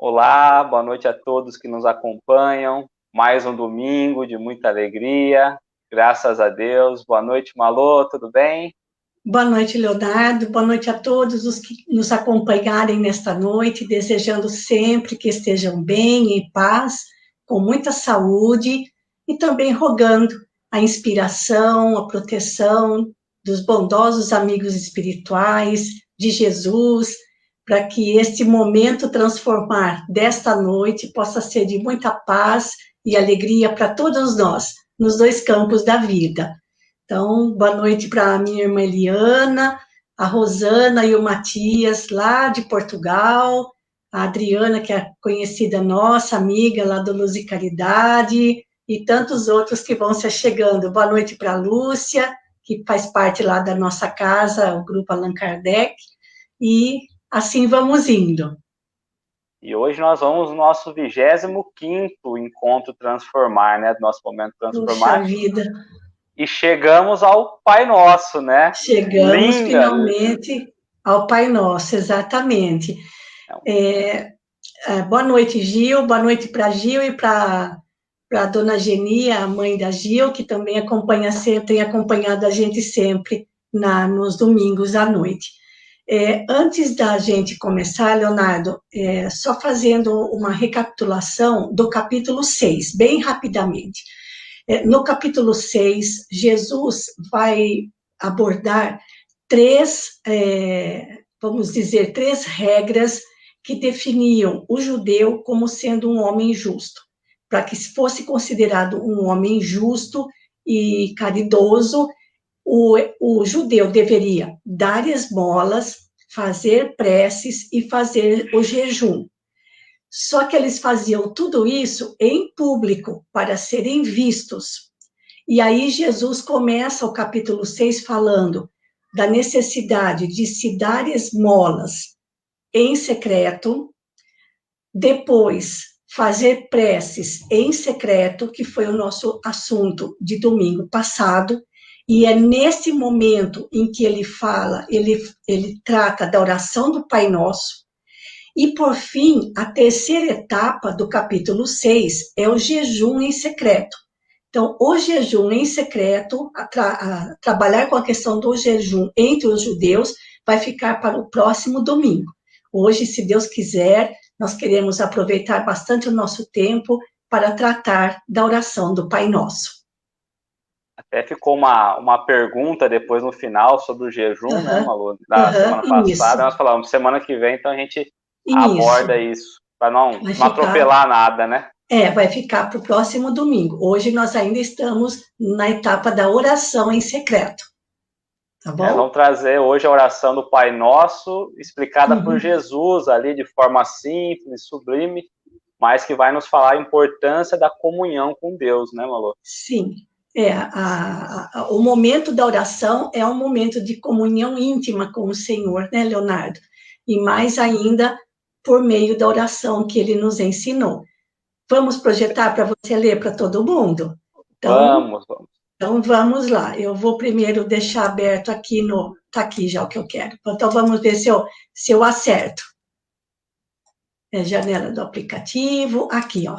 Olá, boa noite a todos que nos acompanham. Mais um domingo de muita alegria, graças a Deus. Boa noite, Malô, tudo bem? Boa noite, Leonardo. Boa noite a todos os que nos acompanharem nesta noite, desejando sempre que estejam bem, em paz, com muita saúde e também rogando a inspiração, a proteção dos bondosos amigos espirituais de Jesus, para que este momento transformar desta noite possa ser de muita paz e alegria para todos nós, nos dois campos da vida. Então, boa noite para a minha irmã Eliana, a Rosana e o Matias, lá de Portugal, a Adriana, que é conhecida nossa, amiga lá do Luz e Caridade, e tantos outros que vão se chegando. Boa noite para a Lúcia, que faz parte lá da nossa casa, o Grupo Allan Kardec, e assim vamos indo. E hoje nós vamos no nosso 25º Encontro Transformar, né? Do nosso momento Puxa Transformar. vida. E chegamos ao Pai Nosso, né? Chegamos Linda! finalmente ao Pai Nosso, exatamente. Boa noite, Gil. Boa noite para Gil e para a dona Geni, a mãe da Gil, que também acompanha sempre, tem acompanhado a gente sempre nos domingos à noite. Antes da gente começar, Leonardo, só fazendo uma recapitulação do capítulo 6, bem rapidamente. No capítulo 6, Jesus vai abordar vamos dizer, três regras que definiam o judeu como sendo um homem justo. Para que fosse considerado um homem justo e caridoso, o judeu deveria dar esmolas, fazer preces e fazer o jejum. Só que eles faziam tudo isso em público, para serem vistos. E aí Jesus começa o capítulo 6 falando da necessidade de se dar esmolas em secreto, depois fazer preces em secreto, que foi o nosso assunto de domingo passado, e é nesse momento em que ele fala, ele trata da oração do Pai Nosso, e por fim, a terceira etapa do capítulo 6 é o jejum em secreto. Então, o jejum em secreto, trabalhar com a questão do jejum entre os judeus, vai ficar para o próximo domingo. Hoje, se Deus quiser, nós queremos aproveitar bastante o nosso tempo para tratar da oração do Pai Nosso. Até ficou uma pergunta depois no final sobre o jejum, né, Malu, da semana Isso, passada. Nós falamos, semana que vem, então a gente isso. aborda isso, para não Vai ficar atropelar nada, né? vai ficar para o próximo domingo. Hoje nós ainda estamos na etapa da oração em secreto, tá Vamos bom? trazer hoje a oração do Pai Nosso, explicada por Uhum. Jesus ali de forma simples, sublime, mas que vai nos falar a importância da comunhão com Deus, né, Malu? Sim. O momento da oração é um momento de comunhão íntima com o Senhor, né, Leonardo? E mais ainda por meio da oração que ele nos ensinou. Vamos projetar para você ler para todo mundo? Então, Vamos, vamos. então vamos lá. Eu vou primeiro deixar aberto aqui no. Está aqui já o que eu quero. Então vamos ver se eu acerto. Janela do aplicativo. Aqui, ó.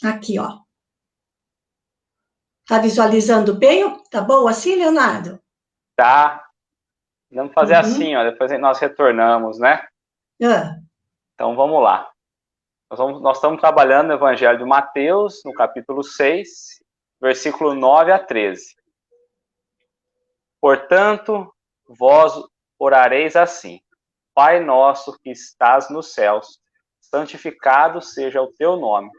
Aqui, ó. Está visualizando bem? Tá bom assim, Leonardo? Tá. Vamos fazer Uhum. assim, ó, depois nós retornamos, né? Ah, Então vamos lá. Nós estamos trabalhando no Evangelho de Mateus, no capítulo 6, versículo 9 a 13. Portanto, vós orareis assim: Pai nosso que estás nos céus, santificado seja o teu nome.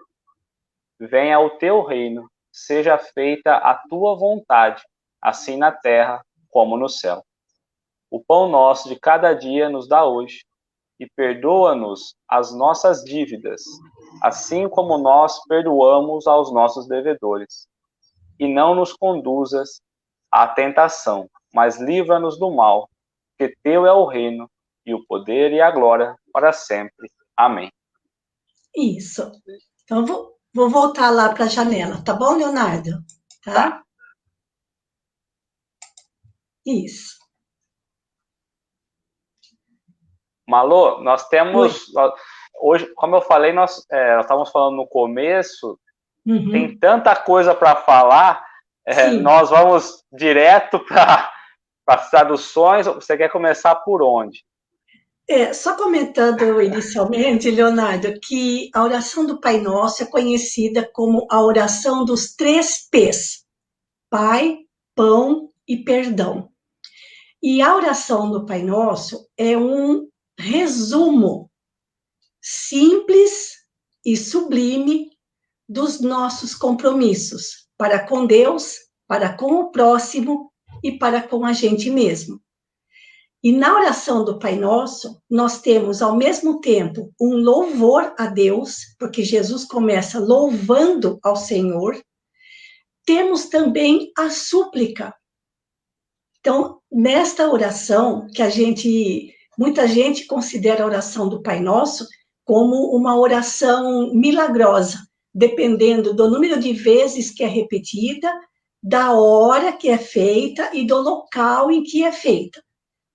Venha o teu reino, seja feita a tua vontade, assim na terra como no céu. O pão nosso de cada dia nos dá hoje, e perdoa-nos as nossas dívidas, assim como nós perdoamos aos nossos devedores. E não nos conduzas à tentação, mas livra-nos do mal, porque teu é o reino, e o poder e a glória para sempre. Amém. isso. Então, vou voltar lá para a janela, tá bom, Leonardo? Tá? Tá. Isso. Malô, nós temos, hoje, como eu falei, nós estávamos falando no começo, tem tanta coisa para falar, nós vamos direto para as traduções. Você quer começar por onde? Só comentando inicialmente, Leonardo, que a oração do Pai Nosso é conhecida como a oração dos 3 P's: Pai, Pão e Perdão. E a oração do Pai Nosso é um resumo simples e sublime dos nossos compromissos para com Deus, para com o próximo e para com a gente mesmo. E na oração do Pai Nosso, nós temos ao mesmo tempo um louvor a Deus, porque Jesus começa louvando ao Senhor. Temos também a súplica. Então, nesta oração, que muita gente considera a oração do Pai Nosso como uma oração milagrosa, dependendo do número de vezes que é repetida, da hora que é feita e do local em que é feita.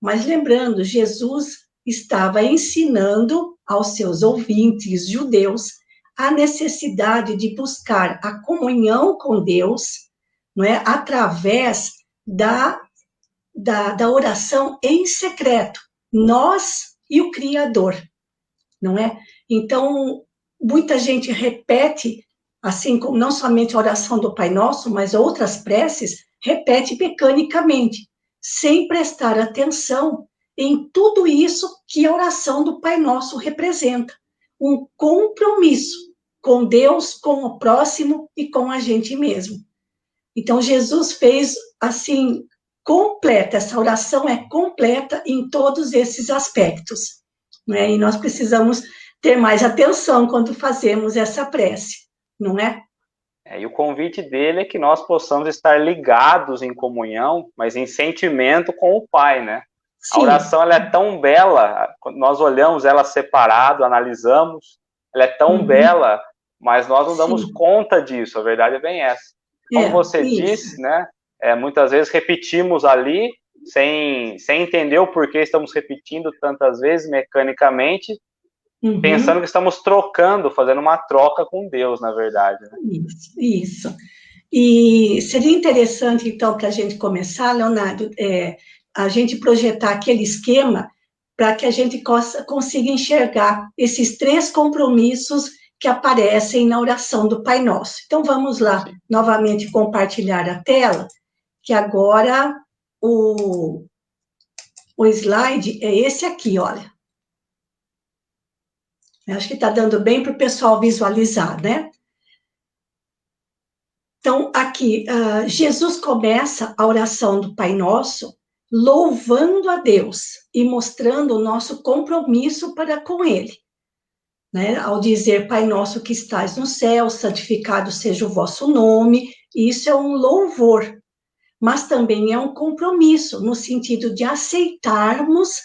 Mas lembrando, Jesus estava ensinando aos seus ouvintes judeus a necessidade de buscar a comunhão com Deus, não é, através da oração em secreto, nós e o Criador, não é? Então, muita gente repete, assim como não somente a oração do Pai Nosso, mas outras preces, repete mecanicamente, sem prestar atenção em tudo isso que a oração do Pai Nosso representa. Um compromisso com Deus, com o próximo e com a gente mesmo. Então, Jesus fez, assim, completa, essa oração é completa em todos esses aspectos, né? E nós precisamos ter mais atenção quando fazemos essa prece, não é? E o convite dele é que nós possamos estar ligados em comunhão, mas em sentimento com o Pai, né? Sim. A oração, ela é tão bela, quando nós olhamos ela separado, analisamos, ela é tão bela, mas nós não damos conta disso, a verdade é bem essa. Como você disse, né? Muitas vezes repetimos ali, sem entender o porquê estamos repetindo tantas vezes, mecanicamente, pensando que estamos trocando, fazendo uma troca com Deus, na verdade. Né? Isso. E seria interessante, então, para a gente começar, Leonardo, a gente projetar aquele esquema para que a gente consiga enxergar esses 3 compromissos que aparecem na oração do Pai Nosso. Então, vamos lá, novamente, compartilhar a tela, que agora o slide é esse aqui, olha. Eu acho que está dando bem para o pessoal visualizar, né? Então, aqui, Jesus começa a oração do Pai Nosso louvando a Deus e mostrando o nosso compromisso para com Ele. Né? Ao dizer, Pai Nosso que estás no céu, santificado seja o vosso nome, isso é um louvor, mas também é um compromisso, no sentido de aceitarmos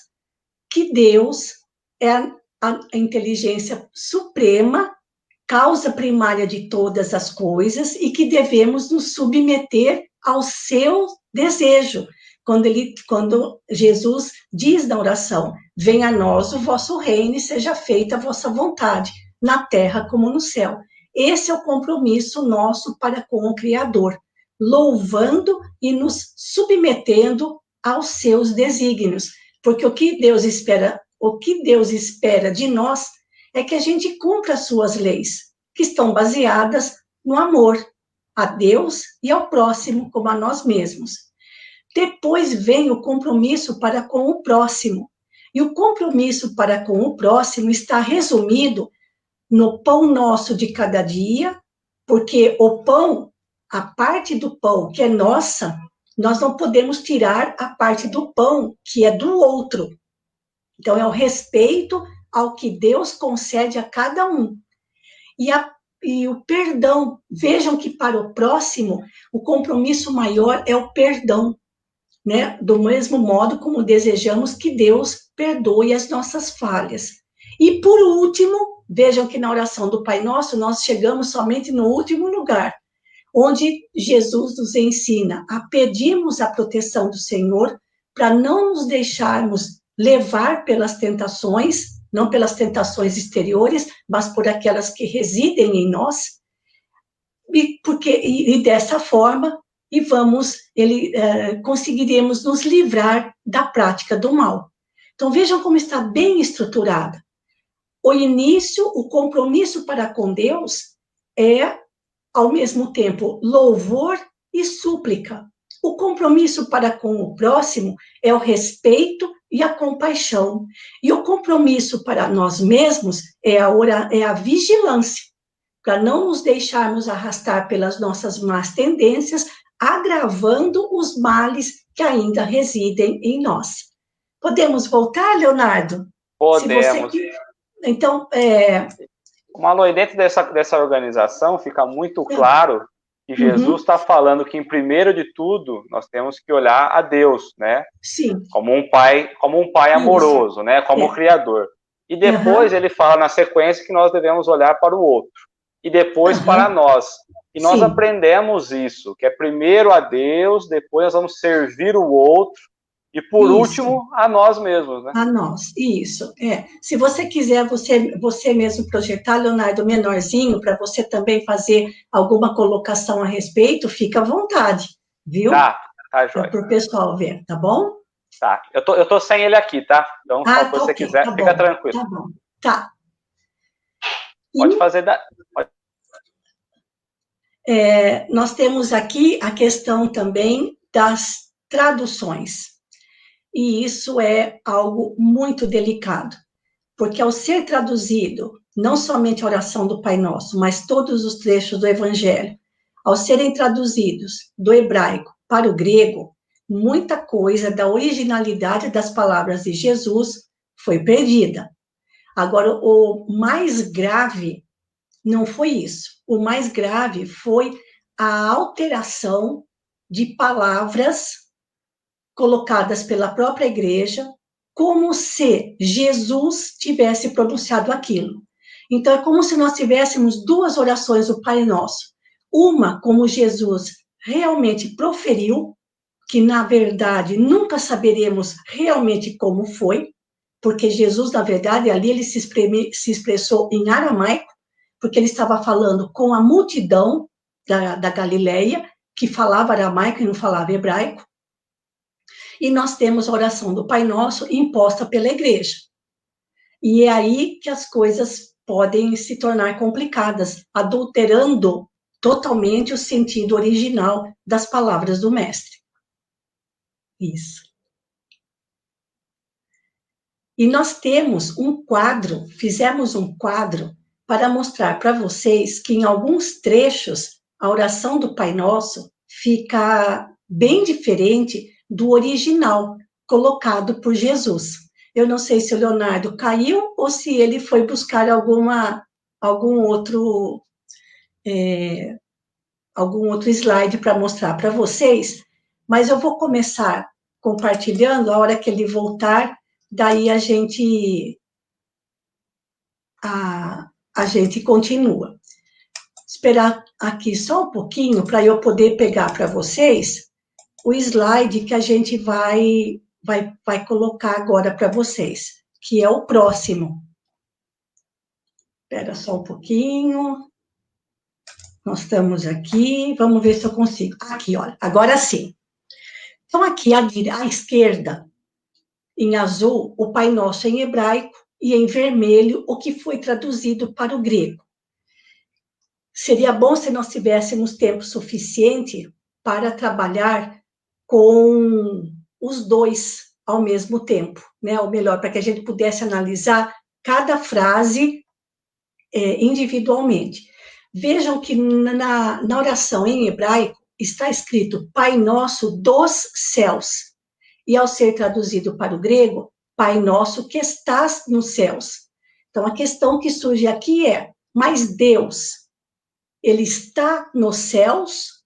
que Deus é a inteligência suprema, causa primária de todas as coisas e que devemos nos submeter ao seu desejo. Quando Jesus diz na oração, venha a nós o vosso reino e seja feita a vossa vontade, na terra como no céu. Esse é o compromisso nosso para com o Criador, louvando e nos submetendo aos seus desígnios, porque o que Deus espera de nós é que a gente cumpra as suas leis, que estão baseadas no amor a Deus e ao próximo, como a nós mesmos. Depois vem o compromisso para com o próximo. E o compromisso para com o próximo está resumido no pão nosso de cada dia, porque o pão, a parte do pão que é nossa, nós não podemos tirar a parte do pão que é do outro. Então, é o respeito ao que Deus concede a cada um. E o perdão, vejam que para o próximo, o compromisso maior é o perdão, né? Do mesmo modo como desejamos que Deus perdoe as nossas falhas. E por último, vejam que na oração do Pai Nosso, nós chegamos somente no último lugar, onde Jesus nos ensina a pedirmos a proteção do Senhor para não nos deixarmos levar pelas tentações, não pelas tentações exteriores, mas por aquelas que residem em nós, e dessa forma, conseguiremos nos livrar da prática do mal. Então, vejam como está bem estruturada. O compromisso para com Deus é, ao mesmo tempo, louvor e súplica. O compromisso para com o próximo é o respeito e a compaixão. E o compromisso para nós mesmos é a vigilância, para não nos deixarmos arrastar pelas nossas más tendências, agravando os males que ainda residem em nós. Podemos voltar, Leonardo? Podemos. Então, Malu, dentro dessa organização fica muito claro que Jesus está falando que, em primeiro de tudo, nós temos que olhar a Deus, né? Sim. Como um pai amoroso, né? Como Criador. E depois ele fala na sequência que nós devemos olhar para o outro. E depois para nós. E nós aprendemos isso, que é primeiro a Deus, depois nós vamos servir o outro, e por último, a nós mesmos, né? A nós, isso. Se você quiser, você mesmo projetar, Leonardo, menorzinho, para você também fazer alguma colocação a respeito, fica à vontade, viu? Tá, joia. Para o pessoal ver, tá bom? Tá, eu tô sem ele aqui, tá? Então, se você quiser, fica tranquilo. Tá bom, tá. Pode fazer nós temos aqui a questão também das traduções. E isso é algo muito delicado, porque ao ser traduzido, não somente a oração do Pai Nosso, mas todos os trechos do Evangelho, ao serem traduzidos do hebraico para o grego, muita coisa da originalidade das palavras de Jesus foi perdida. Agora, o mais grave não foi isso. O mais grave foi a alteração de palavras colocadas pela própria igreja, como se Jesus tivesse pronunciado aquilo. Então, é como se nós tivéssemos duas orações do Pai Nosso. Uma, como Jesus realmente proferiu, que, na verdade, nunca saberemos realmente como foi, porque Jesus, na verdade, ali ele se expressou em aramaico, porque ele estava falando com a multidão da Galileia, que falava aramaico e não falava hebraico. E nós temos a oração do Pai Nosso imposta pela igreja. E é aí que as coisas podem se tornar complicadas, adulterando totalmente o sentido original das palavras do Mestre. Isso. E nós temos fizemos um quadro para mostrar para vocês que em alguns trechos a oração do Pai Nosso fica bem diferente do original colocado por Jesus. Eu não sei se o Leonardo caiu ou se ele foi buscar algum outro slide para mostrar para vocês, mas eu vou começar compartilhando, a hora que ele voltar, daí a gente continua. Esperar aqui só um pouquinho para eu poder pegar para vocês o slide que a gente vai colocar agora para vocês, que é o próximo. Espera só um pouquinho. Nós estamos aqui, vamos ver se eu consigo. Aqui, olha, agora sim. Então, aqui à esquerda, em azul, o Pai Nosso em hebraico, e em vermelho, o que foi traduzido para o grego. Seria bom se nós tivéssemos tempo suficiente para trabalhar com os dois ao mesmo tempo, né? Ou melhor, para que a gente pudesse analisar cada frase individualmente. Vejam que na oração em hebraico está escrito Pai Nosso dos céus, e ao ser traduzido para o grego, Pai Nosso que estás nos céus. Então, a questão que surge aqui é, mas Deus, ele está nos céus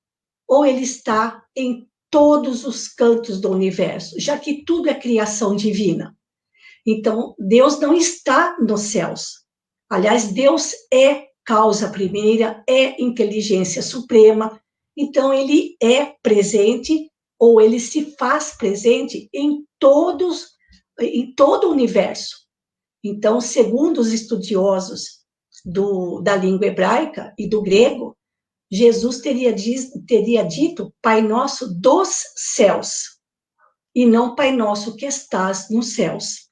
ou ele está em todos os cantos do universo, já que tudo é criação divina? Então, Deus não está nos céus. Aliás, Deus é causa primeira, é inteligência suprema, então ele é presente, ou ele se faz presente em todos em todo o universo. Então, segundo os estudiosos da língua hebraica e do grego, Jesus teria dito Pai Nosso dos céus, e não Pai Nosso que estás nos céus.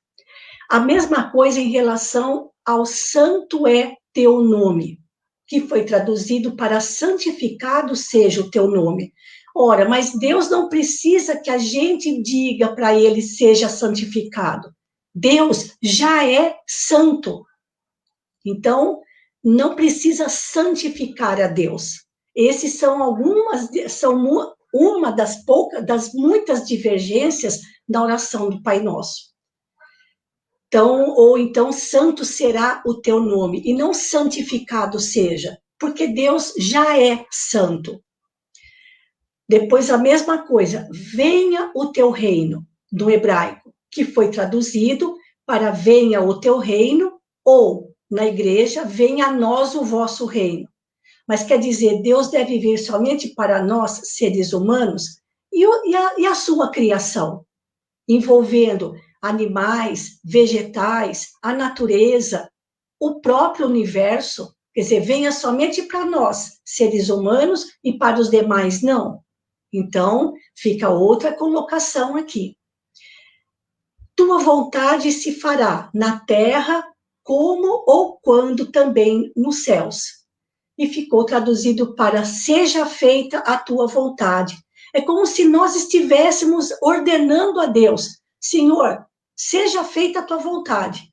A mesma coisa em relação ao santo é teu nome, que foi traduzido para santificado seja o teu nome. Ora, mas Deus não precisa que a gente diga para ele seja santificado. Deus já é santo. Então, não precisa santificar a Deus. Esses são uma das muitas divergências da oração do Pai Nosso. Então, ou então, santo será o teu nome, e não santificado seja, porque Deus já é santo. Depois, a mesma coisa, venha o teu reino, do hebraico, que foi traduzido para venha o teu reino, ou, na igreja, venha a nós o vosso reino. Mas quer dizer, Deus deve vir somente para nós, seres humanos, e a sua criação, envolvendo animais, vegetais, a natureza, o próprio universo, quer dizer, venha somente para nós, seres humanos, e para os demais não. Então, fica outra colocação aqui. Tua vontade se fará na terra, como ou quando também nos céus. E ficou traduzido para seja feita a tua vontade. É como se nós estivéssemos ordenando a Deus, Senhor, seja feita a tua vontade.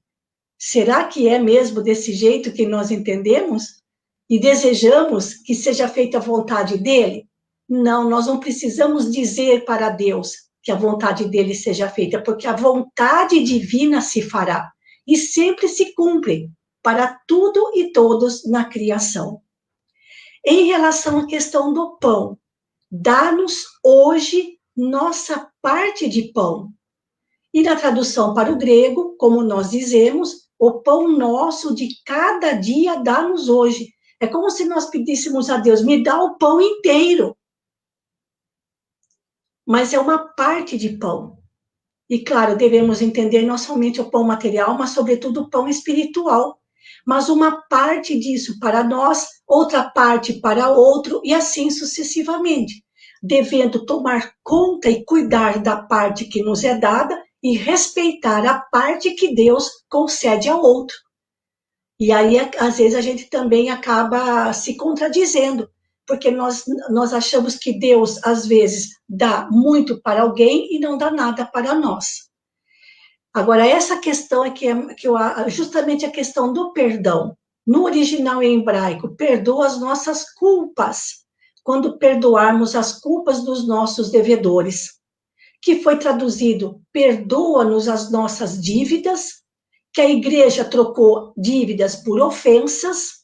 Será que é mesmo desse jeito que nós entendemos? E desejamos que seja feita a vontade dele? Não, nós não precisamos dizer para Deus que a vontade dele seja feita, porque a vontade divina se fará e sempre se cumpre para tudo e todos na criação. Em relação à questão do pão, dá-nos hoje nossa parte de pão. E na tradução para o grego, como nós dizemos, o pão nosso de cada dia dá-nos hoje. É como se nós pedíssemos a Deus, me dá o pão inteiro. Mas é uma parte de pão. E claro, devemos entender não somente o pão material, mas sobretudo o pão espiritual. Mas uma parte disso para nós, outra parte para outro, e assim sucessivamente, devendo tomar conta e cuidar da parte que nos é dada e respeitar a parte que Deus concede ao outro. E aí, às vezes, a gente também acaba se contradizendo, porque nós achamos que Deus, às vezes, dá muito para alguém e não dá nada para nós. Agora, essa questão é justamente a questão do perdão. No original em hebraico, perdoa as nossas culpas, quando perdoarmos as culpas dos nossos devedores, que foi traduzido, perdoa-nos as nossas dívidas, que a igreja trocou dívidas por ofensas,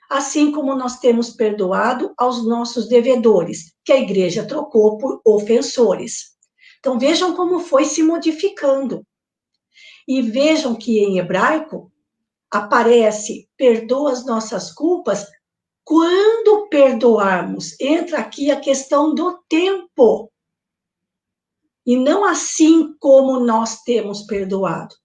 assim como nós temos perdoado aos nossos devedores, que a igreja trocou por ofensores. Então, vejam como foi se modificando. E vejam que em hebraico aparece, perdoa as nossas culpas, quando perdoarmos. Entra aqui a questão do tempo. E não assim como nós temos perdoado.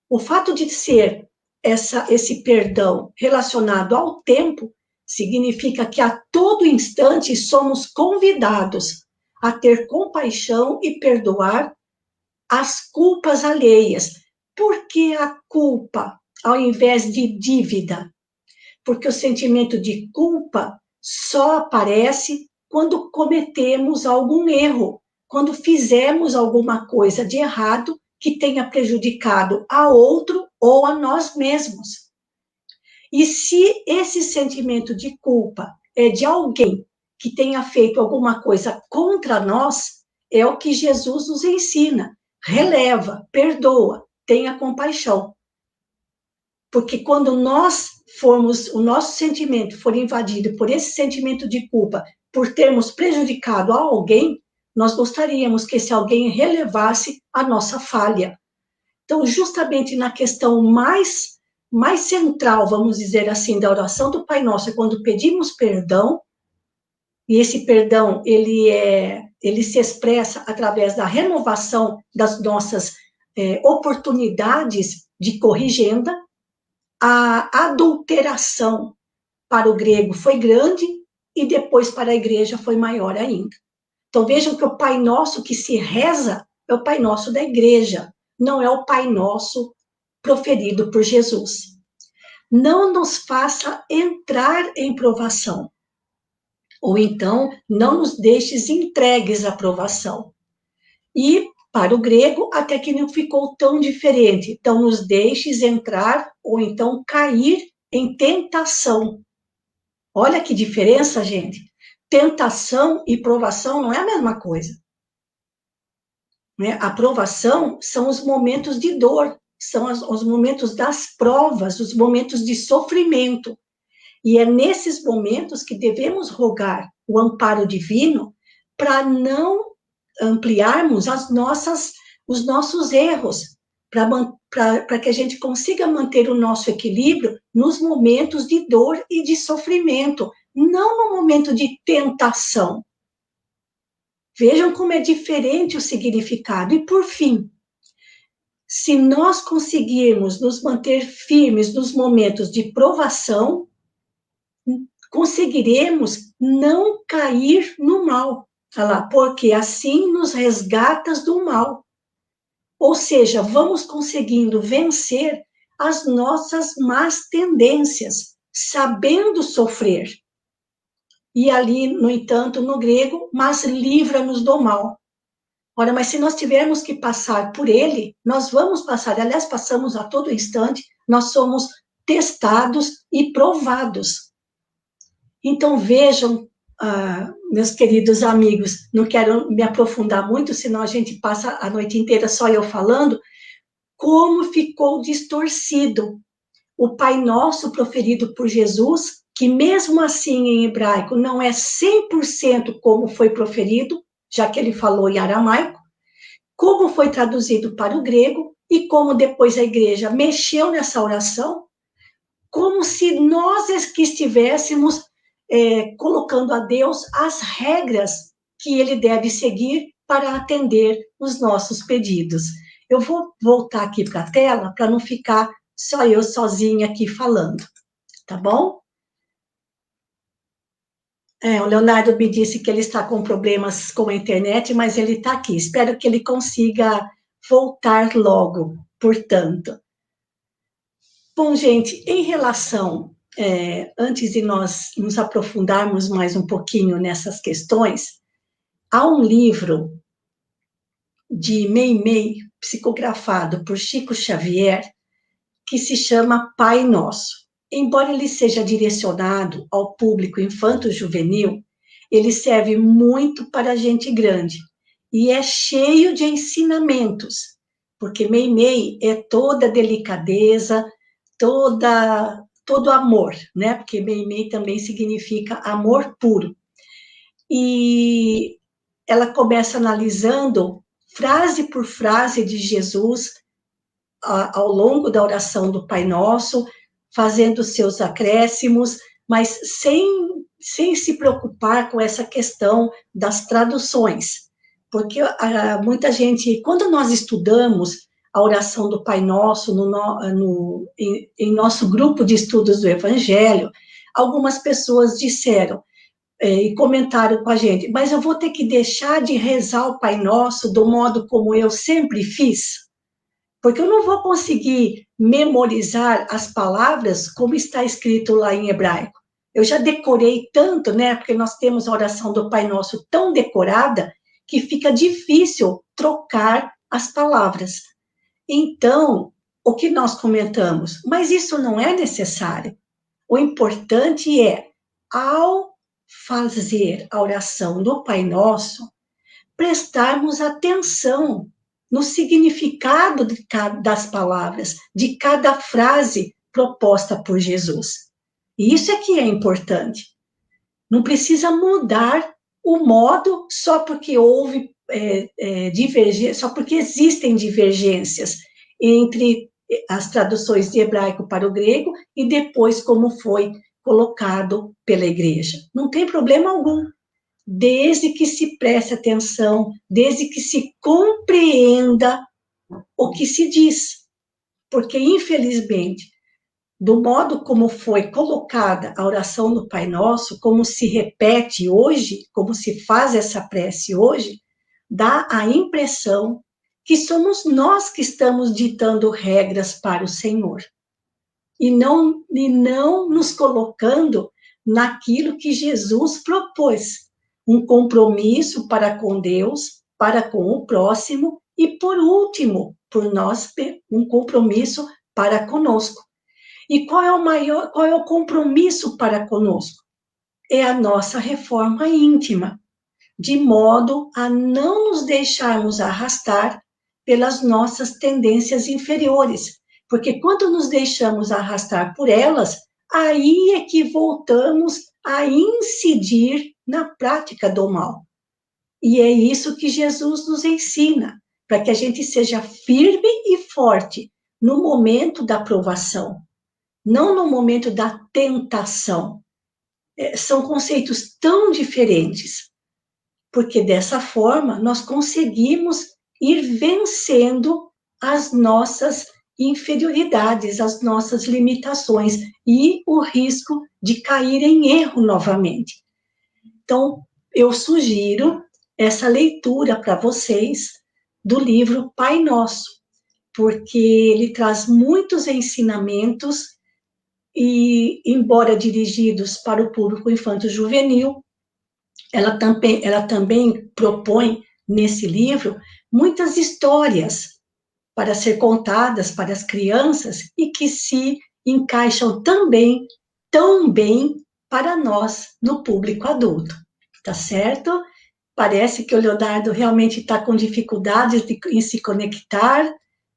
O fato de ser esse perdão relacionado ao tempo, significa que a todo instante somos convidados a ter compaixão e perdoar as culpas alheias. Por que a culpa, ao invés de dívida? Porque o sentimento de culpa só aparece quando cometemos algum erro, quando fizemos alguma coisa de errado que tenha prejudicado a outro ou a nós mesmos. E se esse sentimento de culpa é de alguém que tenha feito alguma coisa contra nós, é o que Jesus nos ensina. Releva, perdoa, tenha compaixão. Porque quando o nosso sentimento for invadido por esse sentimento de culpa, por termos prejudicado a alguém, nós gostaríamos que esse alguém relevasse a nossa falha. Então, justamente na questão mais central, vamos dizer assim, da oração do Pai Nosso, é quando pedimos perdão, e esse perdão, ele se expressa através da renovação das nossas oportunidades de corrigenda. A adulteração para o grego foi grande e depois para a igreja foi maior ainda. Então vejam que o Pai Nosso que se reza é o Pai Nosso da igreja, não é o Pai Nosso proferido por Jesus. Não nos faça entrar em provação, ou então não nos deixes entregues à provação. E para o grego, até que não ficou tão diferente. Então, nos deixes entrar ou então cair em tentação. Olha que diferença, gente. Tentação e provação não é a mesma coisa. A provação são os momentos de dor, são os momentos das provas, os momentos de sofrimento. E é nesses momentos que devemos rogar o amparo divino para não ampliarmos os nossos erros, para que a gente consiga manter o nosso equilíbrio nos momentos de dor e de sofrimento, não no momento de tentação. Vejam como é diferente o significado. E, por fim, se nós conseguirmos nos manter firmes nos momentos de provação, conseguiremos não cair no mal. Olha lá, porque assim nos resgatas do mal. Ou seja, vamos conseguindo vencer as nossas más tendências, sabendo sofrer. E ali, no entanto, no grego, mas livra-nos do mal. Ora, mas se nós tivermos que passar por ele, nós vamos passar, aliás, passamos a todo instante, nós somos testados e provados. Então, vejam, meus queridos amigos, não quero me aprofundar muito, senão a gente passa a noite inteira só eu falando, como ficou distorcido o Pai Nosso proferido por Jesus, que mesmo assim em hebraico não é 100% como foi proferido, já que ele falou em aramaico, como foi traduzido para o grego e como depois a igreja mexeu nessa oração, como se nós que estivéssemos colocando a Deus as regras que ele deve seguir para atender os nossos pedidos. Eu vou voltar aqui para a tela para não ficar só eu sozinha aqui falando, tá bom? O Leonardo me disse que ele está com problemas com a internet, mas ele está aqui. Espero que ele consiga voltar logo, portanto. Bom, gente, em relação, antes de nós nos aprofundarmos mais um pouquinho nessas questões, há um livro de Meimei, psicografado por Chico Xavier, que se chama Pai Nosso. Embora ele seja direcionado ao público infanto-juvenil, ele serve muito para gente grande e é cheio de ensinamentos, porque Meimei é toda delicadeza, todo amor, né? Porque Meimei também significa amor puro. E ela começa analisando frase por frase de Jesus ao longo da oração do Pai Nosso, fazendo seus acréscimos, mas sem se preocupar com essa questão das traduções. Porque muita gente, quando nós estudamos a oração do Pai Nosso em nosso grupo de estudos do Evangelho, algumas pessoas disseram e comentaram com a gente, mas eu vou ter que deixar de rezar o Pai Nosso do modo como eu sempre fiz? Porque eu não vou conseguir memorizar as palavras como está escrito lá em hebraico. Eu já decorei tanto, né? Porque nós temos a oração do Pai Nosso tão decorada que fica difícil trocar as palavras. Então, o que nós comentamos? Mas isso não é necessário. O importante é, ao fazer a oração do Pai Nosso, prestarmos atenção no significado das palavras, de cada frase proposta por Jesus. E isso é que é importante. Não precisa mudar o modo só porque houve divergência, só porque existem divergências entre as traduções de hebraico para o grego e depois como foi colocado pela igreja. Não tem problema algum. Desde que se preste atenção, desde que se compreenda o que se diz, porque, infelizmente, do modo como foi colocada a oração do Pai Nosso, como se repete hoje, como se faz essa prece hoje, dá a impressão que somos nós que estamos ditando regras para o Senhor. E não nos colocando naquilo que Jesus propôs, um compromisso para com Deus, para com o próximo, e, por último, por nós, um compromisso para conosco. E qual é o compromisso para conosco? É a nossa reforma íntima, de modo a não nos deixarmos arrastar pelas nossas tendências inferiores, porque quando nos deixamos arrastar por elas, aí é que voltamos a incidir na prática do mal. E é isso que Jesus nos ensina, para que a gente seja firme e forte no momento da provação, não no momento da tentação. São conceitos tão diferentes, porque dessa forma nós conseguimos ir vencendo as nossas inferioridades, as nossas limitações e o risco de cair em erro novamente. Então, eu sugiro essa leitura para vocês do livro Pai Nosso, porque ele traz muitos ensinamentos e, embora dirigidos para o público infanto-juvenil, ela também propõe, nesse livro, muitas histórias para ser contadas para as crianças e que se encaixam também tão bem para nós, no público adulto. Tá certo? Parece que o Leonardo realmente está com dificuldades em se conectar.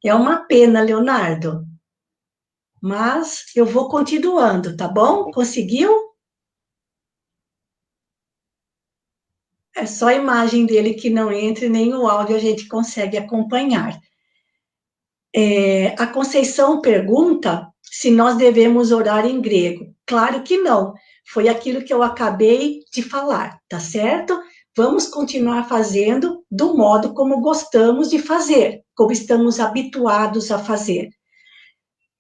É uma pena, Leonardo. Mas eu vou continuando, tá bom? Conseguiu? É só a imagem dele que não entra, nem o áudio a gente consegue acompanhar. A Conceição pergunta se nós devemos orar em grego. Claro que não. Foi aquilo que eu acabei de falar, tá certo? Vamos continuar fazendo do modo como gostamos de fazer, como estamos habituados a fazer.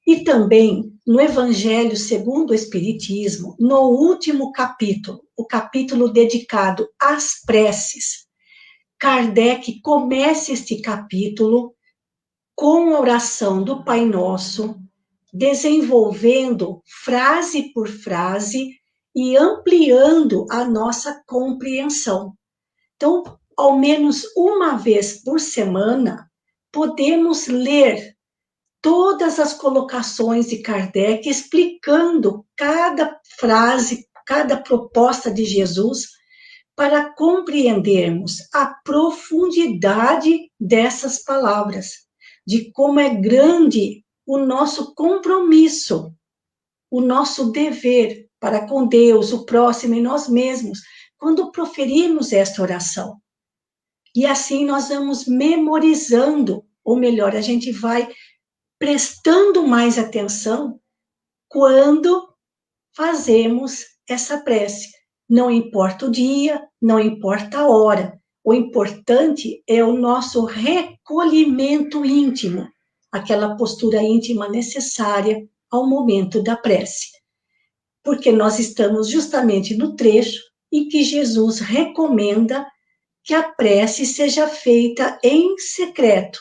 E também, no Evangelho segundo o Espiritismo, no último capítulo, o capítulo dedicado às preces, Kardec começa este capítulo com a oração do Pai Nosso, desenvolvendo frase por frase e ampliando a nossa compreensão. Então, ao menos uma vez por semana, podemos ler todas as colocações de Kardec, explicando cada frase, cada proposta de Jesus, para compreendermos a profundidade dessas palavras, de como é grande o nosso compromisso, o nosso dever para com Deus, o próximo e nós mesmos, quando proferimos esta oração. E assim nós vamos memorizando, ou melhor, a gente vai prestando mais atenção quando fazemos essa prece. Não importa o dia, não importa a hora, o importante é o nosso recolhimento íntimo, aquela postura íntima necessária ao momento da prece. Porque nós estamos justamente no trecho em que Jesus recomenda que a prece seja feita em secreto,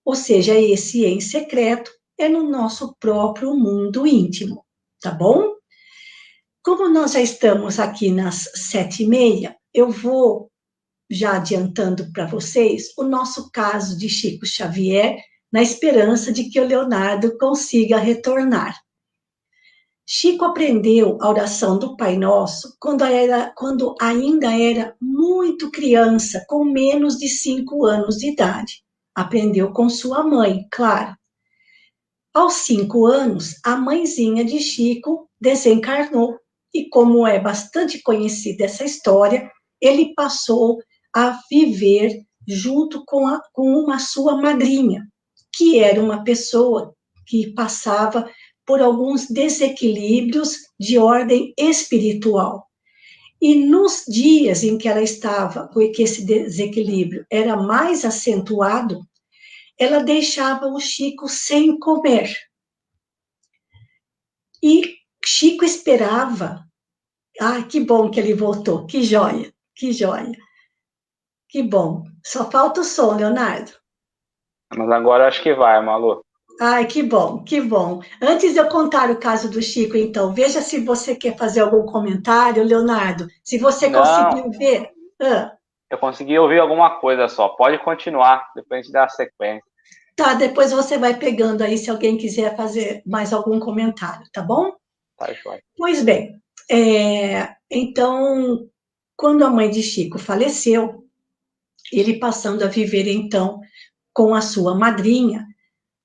ou seja, esse em secreto é no nosso próprio mundo íntimo, tá bom? Como nós já estamos aqui nas 7h30, eu vou já adiantando para vocês o nosso caso de Chico Xavier, na esperança de que o Leonardo consiga retornar. Chico aprendeu a oração do Pai Nosso quando ainda era muito criança, com menos de 5 anos de idade. Aprendeu com sua mãe, claro. Aos 5 anos, a mãezinha de Chico desencarnou, e como é bastante conhecida essa história, ele passou a viver junto com uma sua madrinha, que era uma pessoa que passava por alguns desequilíbrios de ordem espiritual. E nos dias em que ela estava, que esse desequilíbrio era mais acentuado, ela deixava o Chico sem comer. E Chico esperava. Ah, que bom que ele voltou, que joia, que joia. Que bom. Só falta o som, Leonardo. Mas agora acho que vai, Malu. Ai, que bom, que bom. Antes de eu contar o caso do Chico, então, veja se você quer fazer algum comentário, Leonardo. Se você Não, conseguiu ver. Ah, eu consegui ouvir alguma coisa só. Pode continuar, depois a gente dá a sequência. tá, depois você vai pegando aí se alguém quiser fazer mais algum comentário, tá bom? Tá, joia. Pois bem, então, quando a mãe de Chico faleceu, ele passando a viver, então, com a sua madrinha,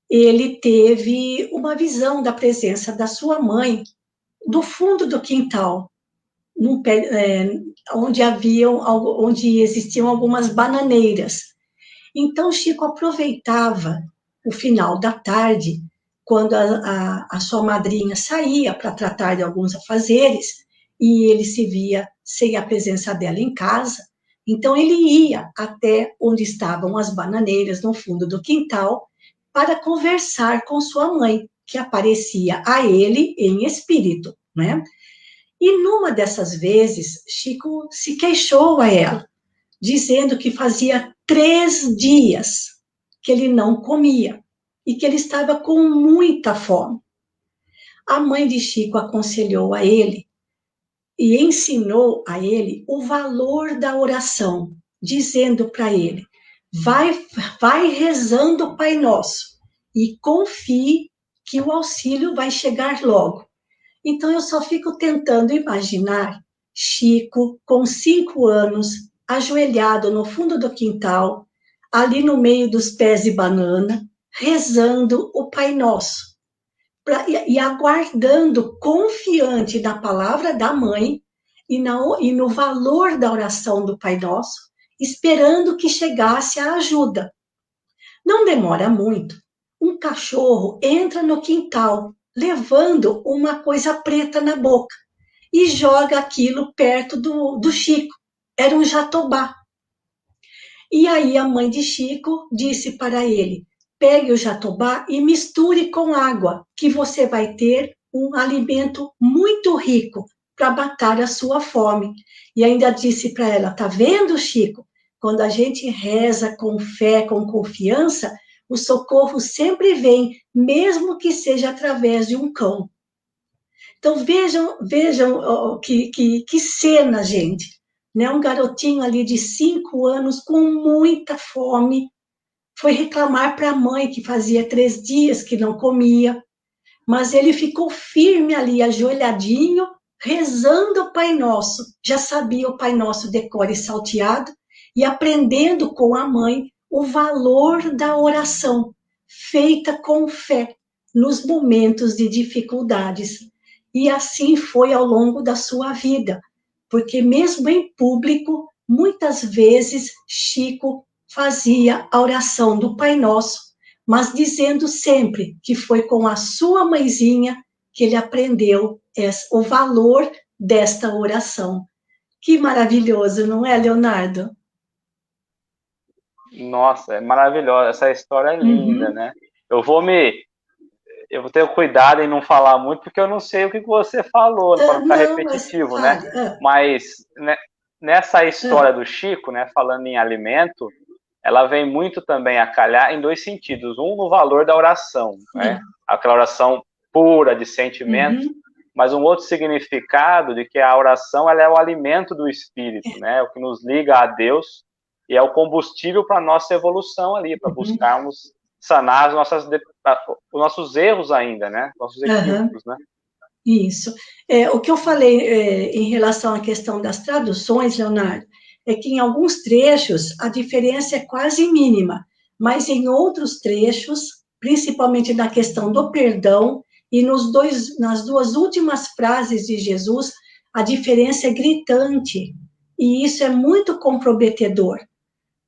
ele teve uma visão da presença da sua mãe do fundo do quintal, onde existiam algumas bananeiras. Então, Chico aproveitava o final da tarde, quando a sua madrinha saía para tratar de alguns afazeres, e ele se via sem a presença dela em casa. Então, ele ia até onde estavam as bananeiras, no fundo do quintal, para conversar com sua mãe, que aparecia a ele em espírito, né? E numa dessas vezes, Chico se queixou a ela, dizendo que fazia 3 dias que ele não comia e que ele estava com muita fome. A mãe de Chico aconselhou a ele e ensinou a ele o valor da oração, dizendo para ele: vai rezando o Pai Nosso e confie que o auxílio vai chegar logo. Então, eu só fico tentando imaginar Chico, com 5 anos, ajoelhado no fundo do quintal, ali no meio dos pés de banana, rezando o Pai Nosso, e aguardando, confiante na palavra da mãe e no valor da oração do Pai Nosso, esperando que chegasse a ajuda. Não demora muito. Um cachorro entra no quintal, levando uma coisa preta na boca, e joga aquilo perto do Chico. Era um jatobá. E aí a mãe de Chico disse para ele: pegue o jatobá e misture com água, que você vai ter um alimento muito rico para matar a sua fome. E ainda disse para ela: tá vendo, Chico? Quando a gente reza com fé, com confiança, o socorro sempre vem, mesmo que seja através de um cão. Então vejam que cena, gente. Né? Um garotinho ali de 5 anos com muita fome, foi reclamar para a mãe que fazia 3 dias que não comia, mas ele ficou firme ali, ajoelhadinho, rezando o Pai Nosso. Já sabia o Pai Nosso de cor e salteado, e aprendendo com a mãe o valor da oração, feita com fé, nos momentos de dificuldades. E assim foi ao longo da sua vida, porque mesmo em público, muitas vezes Chico fazia a oração do Pai Nosso, mas dizendo sempre que foi com a sua mãezinha que ele aprendeu o valor desta oração. Que maravilhoso, não é, Leonardo? Nossa, é maravilhosa. Essa história é linda, Uhum. né? Eu vou me. Eu vou ter cuidado em não falar muito, porque eu não sei o que você falou, para não ficar Não, mas repetitivo, né? fale. Mas né, nessa história do Chico, né, falando em alimento, ela vem muito também a calhar em dois sentidos. Um, no valor da oração, né? Sim. Aquela oração pura de sentimento, Uhum. mas um outro significado de que a oração ela é o alimento do espírito, né? O que nos liga a Deus e é o combustível para a nossa evolução ali, para Uhum. buscarmos sanar os nossos erros ainda, né? Nossos Uhum. equívocos, né? Isso. O que eu falei em relação à questão das traduções, Leonardo, é que em alguns trechos a diferença é quase mínima, mas em outros trechos, principalmente na questão do perdão e nas duas últimas frases de Jesus, a diferença é gritante. E isso é muito comprometedor,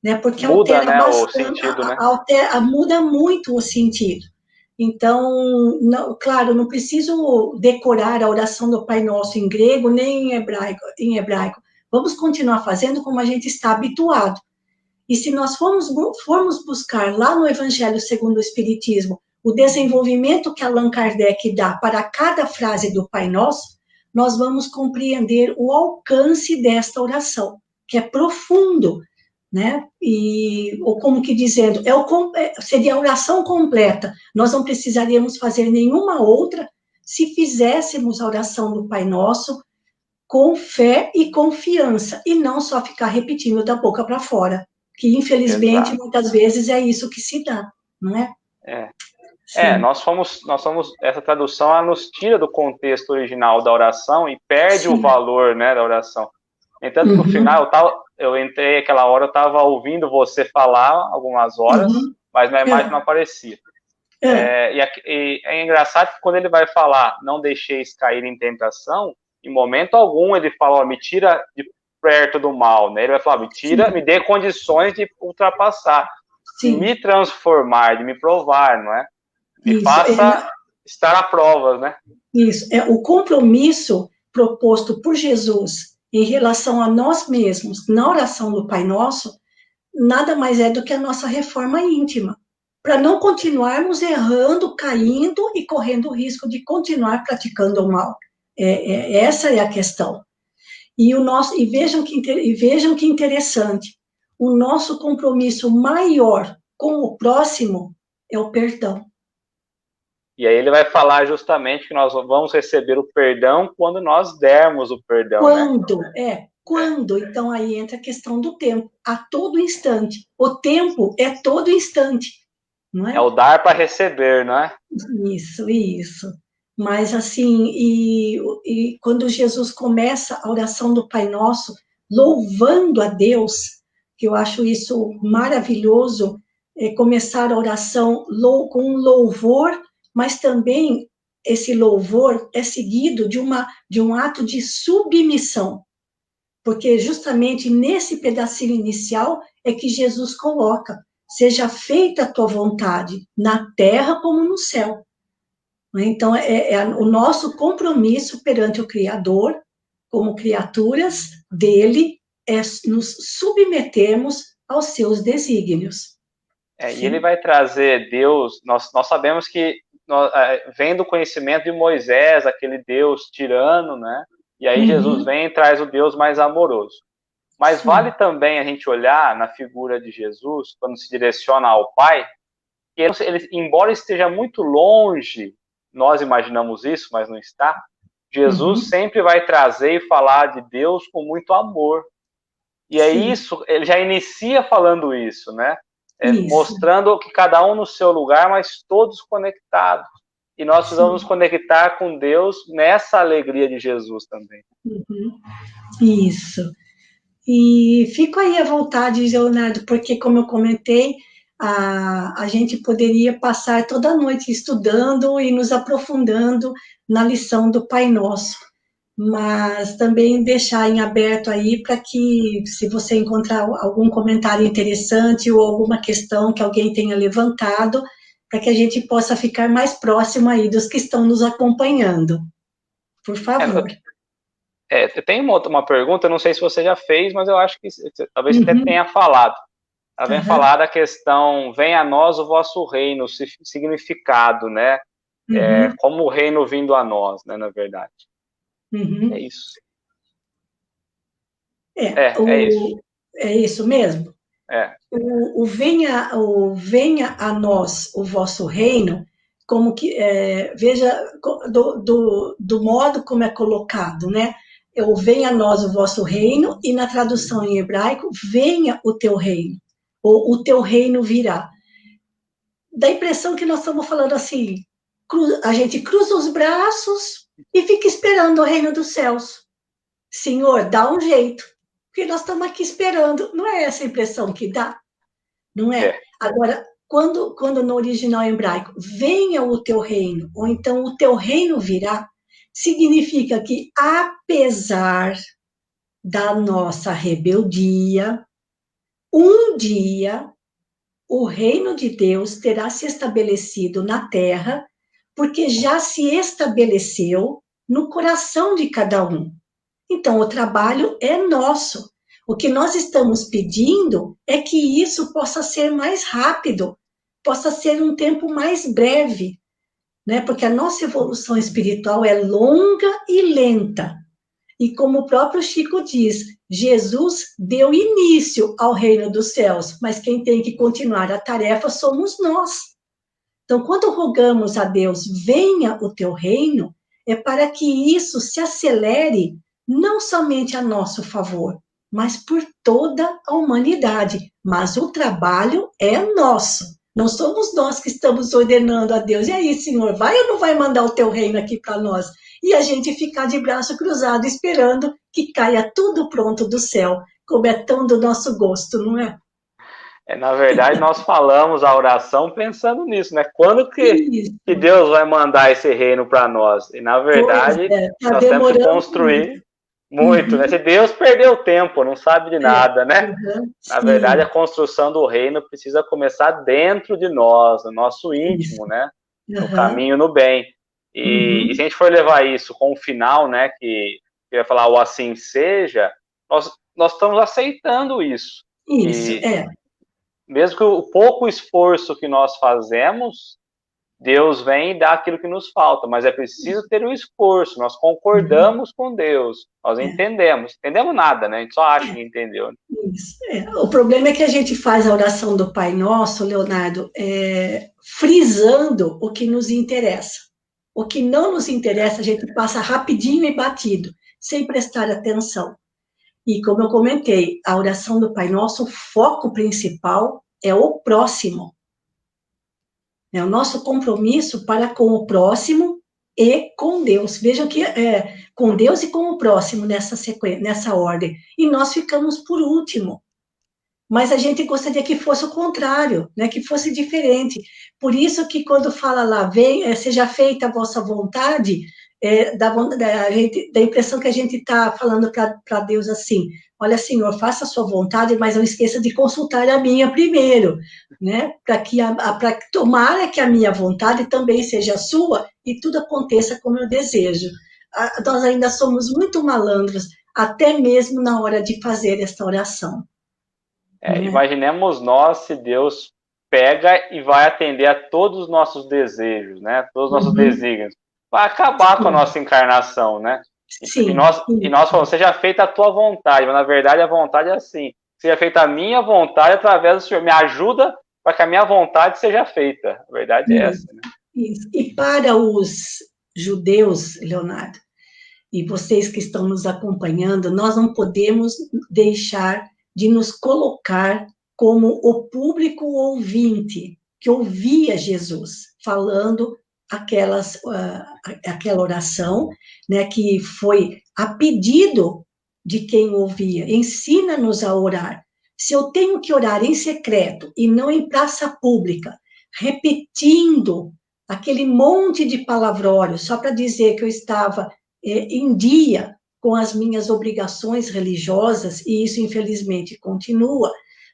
né? Porque Muda, altera né, o bastante, sentido, né? muda muito o sentido. Então, não, claro, não preciso decorar a oração do Pai Nosso em grego nem em hebraico. Vamos continuar fazendo como a gente está habituado. E se nós formos buscar lá no Evangelho segundo o Espiritismo o desenvolvimento que Allan Kardec dá para cada frase do Pai Nosso, nós vamos compreender o alcance desta oração, que é profundo, né? Ou como que dizendo, seria a oração completa. Nós não precisaríamos fazer nenhuma outra se fizéssemos a oração do Pai Nosso com fé e confiança, e não só ficar repetindo da boca para fora, que infelizmente Exato. muitas vezes é isso que se dá, não é? Nós somos essa tradução, ela nos tira do contexto original da oração e perde Sim. o valor, né, da oração. Entanto, no final, eu entrei aquela hora, eu estava ouvindo você falar algumas horas, mas minha imagem não aparecia. E é engraçado que quando ele vai falar, não deixeis cair em tentação, em momento algum ele fala, ó, me tira de perto do mal, né? Ele vai falar, me dê condições de ultrapassar, de me transformar, de me provar, não é? Me faça estar à prova, né? Isso, o compromisso proposto por Jesus em relação a nós mesmos, na oração do Pai Nosso, nada mais é do que a nossa reforma íntima, para não continuarmos errando, caindo e correndo o risco de continuar praticando o mal. Essa é a questão. E vejam que interessante, o nosso compromisso maior com o próximo é o perdão. E aí ele vai falar justamente que nós vamos receber o perdão quando nós dermos o perdão, quando, né? Quando? Então aí entra a questão do tempo, a todo instante. O tempo é todo instante, não é? É o dar para receber, não é? Isso. Mas assim, e quando Jesus começa a oração do Pai Nosso, louvando a Deus, que eu acho isso maravilhoso, começar a oração com um louvor, mas também esse louvor é seguido de um ato de submissão, porque justamente nesse pedacinho inicial é que Jesus coloca, seja feita a tua vontade, na terra como no céu. Então, o nosso compromisso perante o Criador, como criaturas dele, é nos submetermos aos seus desígnios. E ele vai trazer Deus, nós sabemos que vem do conhecimento de Moisés, aquele Deus tirano, né? E aí Jesus vem e traz o Deus mais amoroso. Mas vale também a gente olhar na figura de Jesus, quando se direciona ao Pai, que ele, embora esteja muito longe, nós imaginamos isso, mas não está, Jesus sempre vai trazer e falar de Deus com muito amor. E é isso, ele já inicia falando isso, né? Mostrando que cada um no seu lugar, mas todos conectados. E nós precisamos nos conectar com Deus nessa alegria de Jesus também. Isso. E fico aí à vontade, Leonardo, porque, como eu comentei, a gente poderia passar toda a noite estudando e nos aprofundando na lição do Pai Nosso, mas também deixar em aberto aí para que, se você encontrar algum comentário interessante ou alguma questão que alguém tenha levantado, para que a gente possa ficar mais próximo aí dos que estão nos acompanhando. Por favor. Eu tenho uma pergunta, eu não sei se você já fez, mas eu acho que talvez você até tenha falado. Ela vem falar da questão, venha a nós o vosso reino, significado, né? Como o reino vindo a nós, né, na verdade. É isso. É isso. É isso mesmo? Venha a nós o vosso reino, como que, veja do modo como é colocado, né? Venha a nós o vosso reino, e na tradução em hebraico, venha o teu reino, ou o teu reino virá. Dá a impressão que nós estamos falando assim, a gente cruza os braços e fica esperando o reino dos céus. Senhor, dá um jeito, porque nós estamos aqui esperando. Não é essa a impressão que dá? Não é? Agora, quando no original hebraico, venha o teu reino, ou então o teu reino virá, significa que, apesar da nossa rebeldia, um dia o reino de Deus terá se estabelecido na terra, porque já se estabeleceu no coração de cada um. Então, o trabalho é nosso. O que nós estamos pedindo é que isso possa ser mais rápido, possa ser um tempo mais breve, né? Porque a nossa evolução espiritual é longa e lenta. E como o próprio Chico diz, Jesus deu início ao reino dos céus, mas quem tem que continuar a tarefa somos nós. Então, quando rogamos a Deus, venha o teu reino, é para que isso se acelere, não somente a nosso favor, mas por toda a humanidade. Mas o trabalho é nosso. Não somos nós que estamos ordenando a Deus. E aí, Senhor, vai ou não vai mandar o teu reino aqui para nós? E a gente ficar de braço cruzado esperando que caia tudo pronto do céu, como é tão do nosso gosto, não é? Na verdade, nós falamos a oração pensando nisso, né? Quando que Isso. Deus vai mandar esse reino para nós? E, na Pois verdade, é, está nós temos que demorando muito. construir muito, né? Uhum. Se Deus perdeu tempo, não sabe de É, nada, né? uhum, Na verdade, a sim, construção do reino precisa começar dentro de nós, no nosso isso. íntimo, né? No Uhum, caminho, no bem. E se uhum, a gente for levar isso com o final, né? Que vai falar o assim seja, nós estamos aceitando isso. isso, Que é. mesmo que o pouco esforço que nós fazemos, Deus vem e dá aquilo que nos falta, mas é preciso ter o esforço. Nós Uhum, concordamos com Deus, nós é, entendemos. Entendemos nada, né? A gente só acha que entendeu. isso, é. O problema é que a gente faz a oração do Pai Nosso, Leonardo, frisando o que nos interessa. O que não nos interessa, a gente passa rapidinho e batido, sem prestar atenção. E como eu comentei, a oração do Pai Nosso, o foco principal é o próximo. É o nosso compromisso para com o próximo e com Deus. Vejam que é com Deus e com o próximo nessa sequência, nessa ordem. E nós ficamos por último. Mas a gente gostaria que fosse o contrário, né? Que fosse diferente. Por isso que quando fala lá, seja feita a vossa vontade, dá a impressão que a gente está falando para Deus assim, olha, Senhor, faça a sua vontade, mas não esqueça de consultar a minha primeiro, né? Para que tomara que a minha vontade também seja a sua e tudo aconteça como eu desejo. Nós ainda somos muito malandros, até mesmo na hora de fazer esta oração, né? Imaginemos nós se Deus pega e vai atender a todos os nossos desejos, né? Todos os nossos Uhum. desígnios. Vai acabar com a Sim, nossa encarnação, né? sim, E nós falamos, seja feita a tua vontade, mas na verdade a vontade é assim. Seja feita a minha vontade através do Senhor. Me ajuda para que a minha vontade seja feita. A verdade é isso, essa, né? isso. E para os judeus, Leonardo, e vocês que estão nos acompanhando, nós não podemos deixar de nos colocar como o público ouvinte que ouvia Jesus falando aquela oração, né, que foi a pedido de quem ouvia. Ensina-nos a orar. Se eu tenho que orar em secreto e não em praça pública, repetindo aquele monte de palavrório só para dizer que eu estava em dia com as minhas obrigações religiosas, e isso, infelizmente, continua,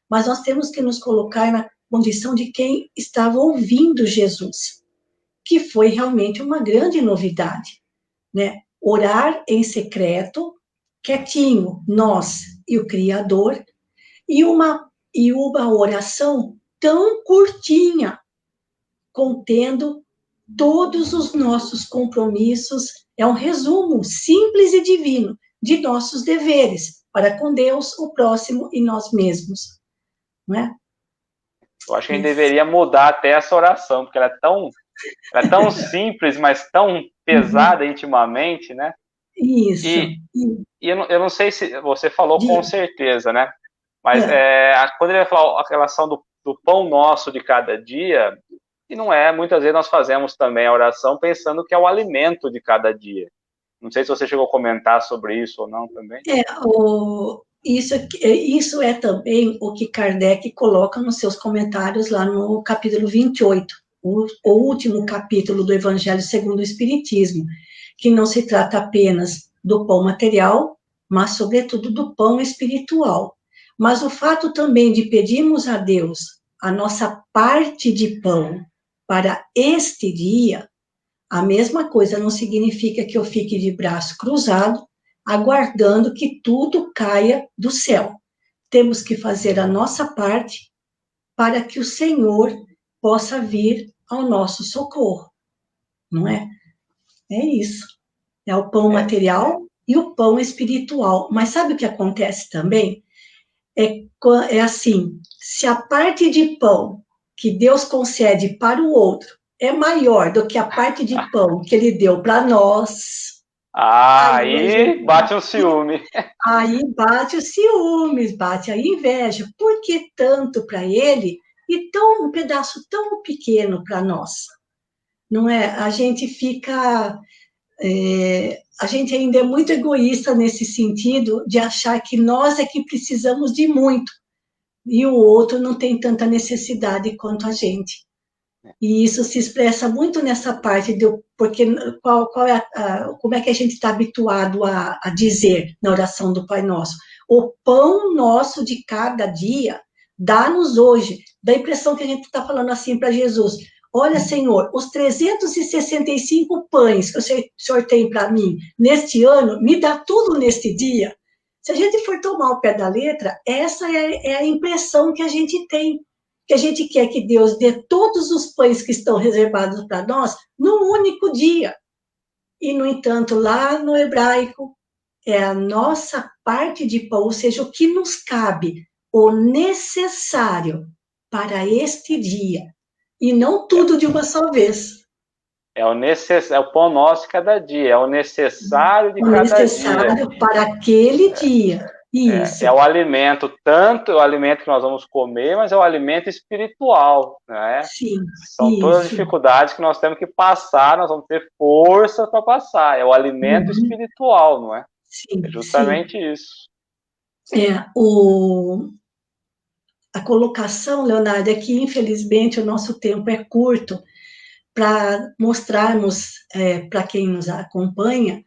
mas nós temos que nos colocar na condição de quem estava ouvindo Jesus, que foi realmente uma grande novidade, né? Orar em secreto, quietinho, nós e o Criador, e uma oração tão curtinha, contendo todos os nossos compromissos, é um resumo simples e divino de nossos deveres para com Deus, o próximo e nós mesmos, não é? Eu acho que a gente deveria mudar até essa oração, porque ela é tão simples, mas tão Uhum. pesada intimamente, né? Isso. E, e eu não sei se você falou com De, certeza, né? Mas é, quando ele vai falar a relação do pão nosso de cada dia, e não é, muitas vezes nós fazemos também a oração pensando que é o alimento de cada dia. Não sei se você chegou a comentar sobre isso ou não também. isso é também o que Kardec coloca nos seus comentários lá no capítulo 28, o último capítulo do Evangelho segundo o Espiritismo, que não se trata apenas do pão material, mas, sobretudo, do pão espiritual. Mas o fato também de pedirmos a Deus a nossa parte de pão para este dia, a mesma coisa não significa que eu fique de braço cruzado, aguardando que tudo caia do céu. temos que fazer a nossa parte para que o Senhor possa vir ao nosso socorro, não é? É isso. É o pão material e o pão espiritual. Mas sabe o que acontece também? É assim, se a parte de pão que Deus concede para o outro é maior do que a parte de pão que ele deu para nós, Aí bate um ciúme. aí bate os ciúmes, bate a inveja. Por que tanto para ele e um pedaço tão pequeno para nós? Não é? A gente fica a gente ainda é muito egoísta nesse sentido de achar que nós é que precisamos de muito e o outro não tem tanta necessidade quanto a gente. E isso se expressa muito nessa parte porque qual é como é que a gente está habituado a dizer na oração do Pai Nosso? O pão nosso de cada dia dá-nos hoje. Dá a impressão que a gente está falando assim para Jesus. Olha, Senhor, os 365 pães que o Senhor tem para mim neste ano, me dá tudo neste dia. Se a gente for tomar o pé da letra, essa é a impressão que a gente tem, que a gente quer que Deus dê todos os pães que estão reservados para nós num único dia. E, no entanto, lá no hebraico, é a nossa parte de pão, ou seja, o que nos cabe, o necessário para este dia. E não tudo de uma só vez. É o pão nosso de cada dia, é o necessário de O cada necessário dia. para aquele dia. Isso. É o alimento, tanto o alimento que nós vamos comer, mas é o alimento espiritual, né? Sim, São todas as isso. dificuldades que nós temos que passar, nós vamos ter força para passar. É o alimento espiritual, não é? Sim, É justamente isso. A colocação, Leonardo, é que, infelizmente, o nosso tempo é curto para mostrarmos para quem nos acompanha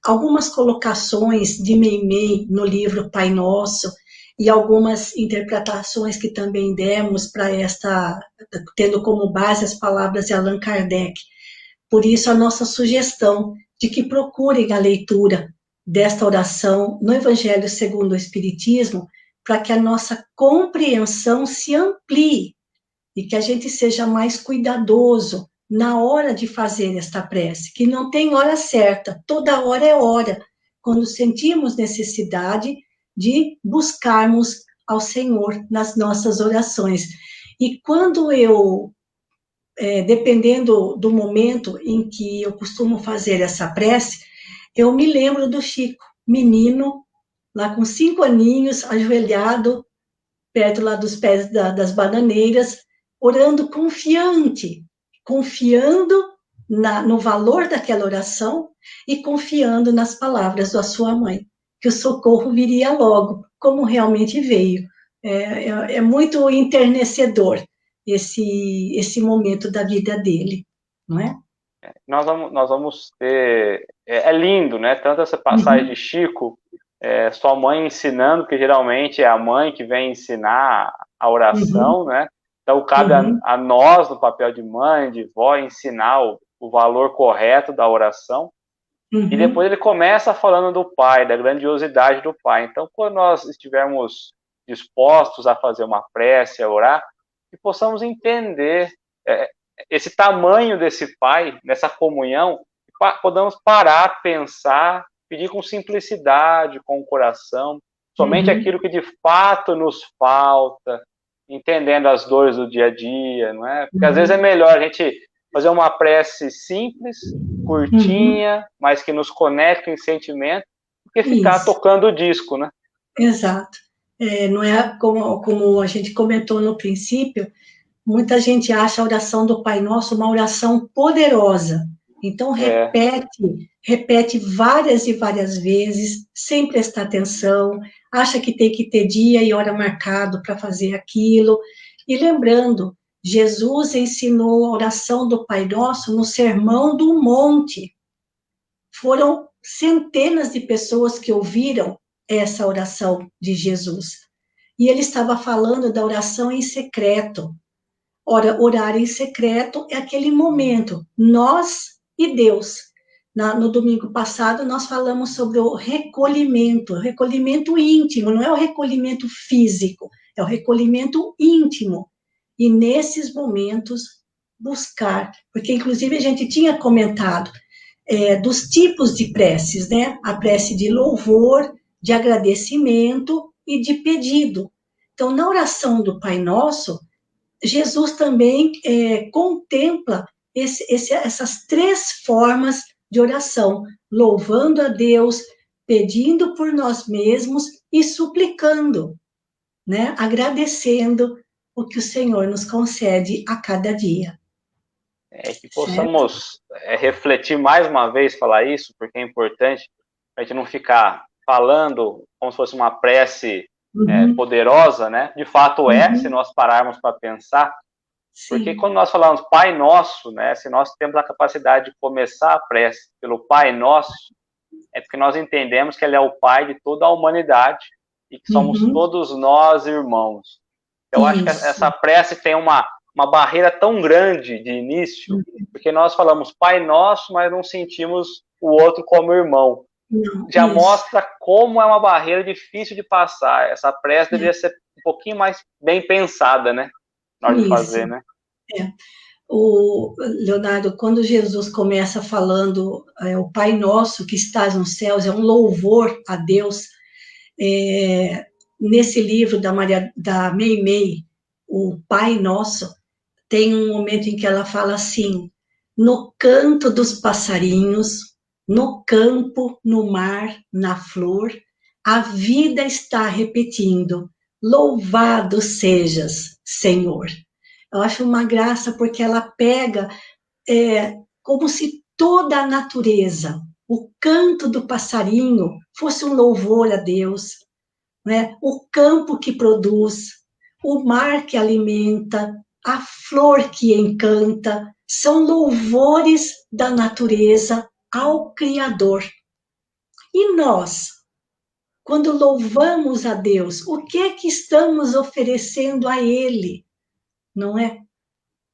algumas colocações de Meimei no livro Pai Nosso e algumas interpretações que também demos para tendo como base as palavras de Allan Kardec. Por isso, a nossa sugestão de que procurem a leitura desta oração no Evangelho segundo o Espiritismo, para que a nossa compreensão se amplie e que a gente seja mais cuidadoso na hora de fazer esta prece, que não tem hora certa, toda hora é hora, quando sentimos necessidade de buscarmos ao Senhor nas nossas orações. E quando dependendo do momento em que eu costumo fazer essa prece, eu me lembro do Chico, menino, lá com 5 aninhos, ajoelhado, perto lá dos pés das bananeiras, orando confiando no valor daquela oração e confiando nas palavras da sua mãe, que o socorro viria logo, como realmente veio. É muito enternecedor esse momento da vida dele, não é? Nós vamos ter... É lindo, né? Tanto essa passagem de Chico, sua mãe ensinando, porque geralmente é a mãe que vem ensinar a oração, né? Então, cabe a nós, no papel de mãe, de vó, ensinar o valor correto da oração. E depois ele começa falando do Pai, da grandiosidade do Pai. Então, quando nós estivermos dispostos a fazer uma prece, a orar, que possamos entender esse tamanho desse Pai, nessa comunhão, podamos parar, pensar, pedir com simplicidade, com o coração, somente aquilo que de fato nos falta, entendendo as dores do dia a dia, não é? Porque às vezes é melhor a gente fazer uma prece simples, curtinha, mas que nos conecte em sentimento, do que ficar tocando o disco, né? Exato. Não é como a gente comentou no princípio, muita gente acha a oração do Pai Nosso uma oração poderosa. Então, repete várias e várias vezes, sem prestar atenção, acha que tem que ter dia e hora marcado para fazer aquilo. E lembrando, Jesus ensinou a oração do Pai Nosso no Sermão do Monte. Foram centenas de pessoas que ouviram essa oração de Jesus. E ele estava falando da oração em secreto. Ora, orar em secreto é aquele momento, nós e Deus. no domingo passado, nós falamos sobre o recolhimento íntimo, não é o recolhimento físico, é o recolhimento íntimo. E nesses momentos, buscar, porque inclusive a gente tinha comentado dos tipos de preces, né? A prece de louvor, de agradecimento e de pedido. Então, na oração do Pai Nosso, Jesus também contempla essas três formas de oração, louvando a Deus, pedindo por nós mesmos e suplicando, né? Agradecendo o que o Senhor nos concede a cada dia. Que possamos refletir mais uma vez, falar isso, porque é importante a gente não ficar falando como se fosse uma prece poderosa, né? De fato se nós pararmos para pensar. Sim. Porque quando nós falamos Pai Nosso, né? Se nós temos a capacidade de começar a prece pelo Pai Nosso, é porque nós entendemos que Ele é o Pai de toda a humanidade e que somos todos nós irmãos. Eu acho que essa prece tem uma barreira tão grande de início, porque nós falamos Pai Nosso, mas não sentimos o outro como irmão. Já mostra como é uma barreira difícil de passar. Essa prece deveria ser um pouquinho mais bem pensada, né? Na hora de fazer, né? O Leonardo, quando Jesus começa falando o Pai Nosso que estás nos céus, é um louvor a Deus. Nesse livro da Meimei, o Pai Nosso, tem um momento em que ela fala assim: no canto dos passarinhos, no campo, no mar, na flor, a vida está repetindo: louvado sejas, Senhor. Eu acho uma graça porque ela pega como se toda a natureza, o canto do passarinho, fosse um louvor a Deus, né? O campo que produz, o mar que alimenta, a flor que encanta, são louvores da natureza ao Criador. E nós, quando louvamos a Deus, o que é que estamos oferecendo a Ele? Não é?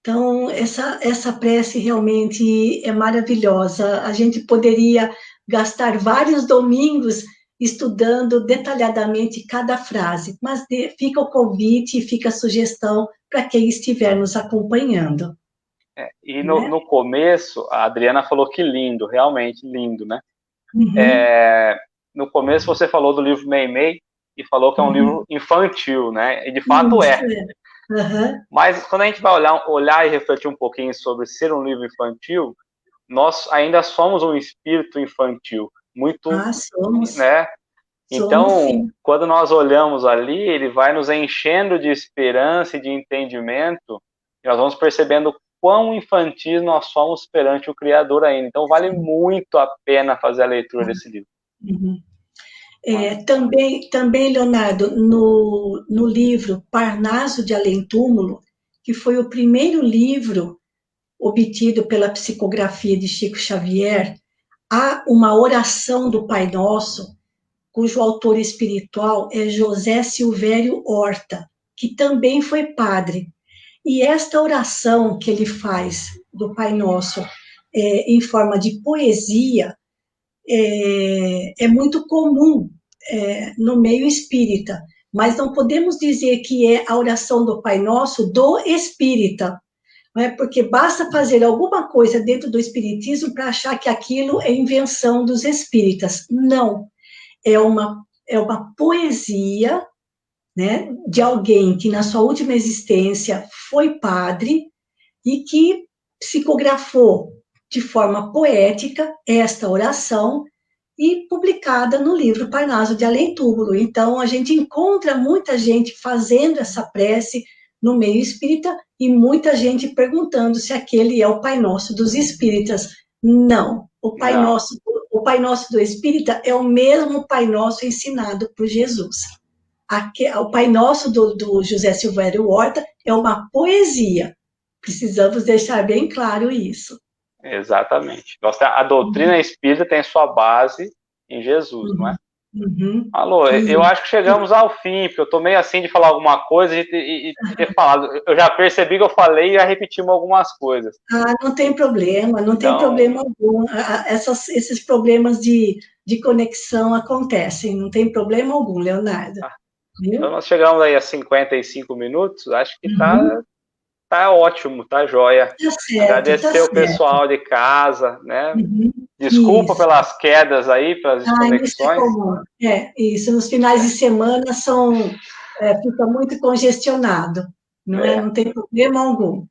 Então, essa prece realmente é maravilhosa. A gente poderia gastar vários domingos estudando detalhadamente cada frase, mas fica o convite e fica a sugestão para quem estiver nos acompanhando. No começo, a Adriana falou que lindo, realmente lindo, né? No começo você falou do livro Meimei e falou que é um livro infantil, né? E de fato Mas quando a gente vai olhar e refletir um pouquinho sobre ser um livro infantil, nós ainda somos um espírito infantil, muito, somos. né? Então, quando nós olhamos ali, ele vai nos enchendo de esperança e de entendimento, e nós vamos percebendo quão infantis nós somos perante o Criador ainda. Então, vale muito a pena fazer a leitura desse livro. Também, Leonardo, no livro Parnaso de Além Túmulo, que foi o primeiro livro obtido pela psicografia de Chico Xavier, há uma oração do Pai Nosso, cujo autor espiritual é José Silvério Horta, que também foi padre. E esta oração que ele faz do Pai Nosso em forma de poesia é muito comum no meio espírita, mas não podemos dizer que é a oração do Pai Nosso do espírita, não é? Porque basta fazer alguma coisa dentro do espiritismo para achar que aquilo é invenção dos espíritas. Não, é uma poesia, né, de alguém que na sua última existência foi padre e que psicografou de forma poética esta oração e publicada no livro Parnaso de Além Túmulo. Então, a gente encontra muita gente fazendo essa prece no meio espírita e muita gente perguntando se aquele é o Pai Nosso dos espíritas. Não, o Pai Nosso do espírita é o mesmo Pai Nosso ensinado por Jesus. O Pai Nosso do José Silvério Horta é uma poesia. Precisamos deixar bem claro isso. Exatamente. A doutrina espírita tem sua base em Jesus, não é? Uhum. Alô, eu E, acho que chegamos ao fim, porque eu tô meio assim de falar alguma coisa e ter falado. Eu já percebi que eu falei e já repetimos algumas coisas. não tem problema, não tem Então, problema algum. Esses problemas de conexão acontecem, não tem problema algum, Leonardo. então Viu? nós chegamos aí a 55 minutos, acho que Uhum. tá ótimo, tá joia. Tá certo, tá Agradecer o certo. pessoal de casa, né? Uhum. Desculpa Isso. pelas quedas aí, pelas Isso é desconexões. comum. Isso. Nos finais de semana fica muito congestionado, não é? É, Não tem problema algum,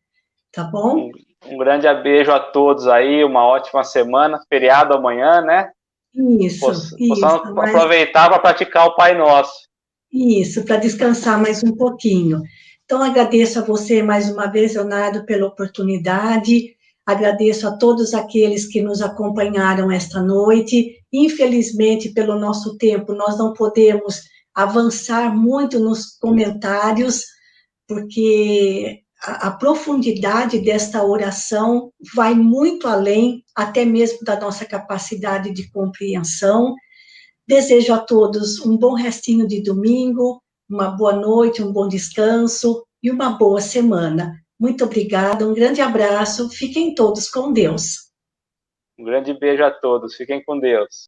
tá um, bom? um grande beijo a todos aí, uma ótima semana, feriado amanhã, né? Isso, Possamos aproveitar para praticar o Pai Nosso. isso, para descansar mais um pouquinho. Então, agradeço a você mais uma vez, Leonardo, pela oportunidade. Agradeço a todos aqueles que nos acompanharam esta noite. Infelizmente, pelo nosso tempo, nós não podemos avançar muito nos comentários, porque a profundidade desta oração vai muito além, até mesmo da nossa capacidade de compreensão. Desejo a todos um bom restinho de domingo, uma boa noite, um bom descanso e uma boa semana. Muito obrigada, um grande abraço, fiquem todos com Deus. Um grande beijo a todos, fiquem com Deus.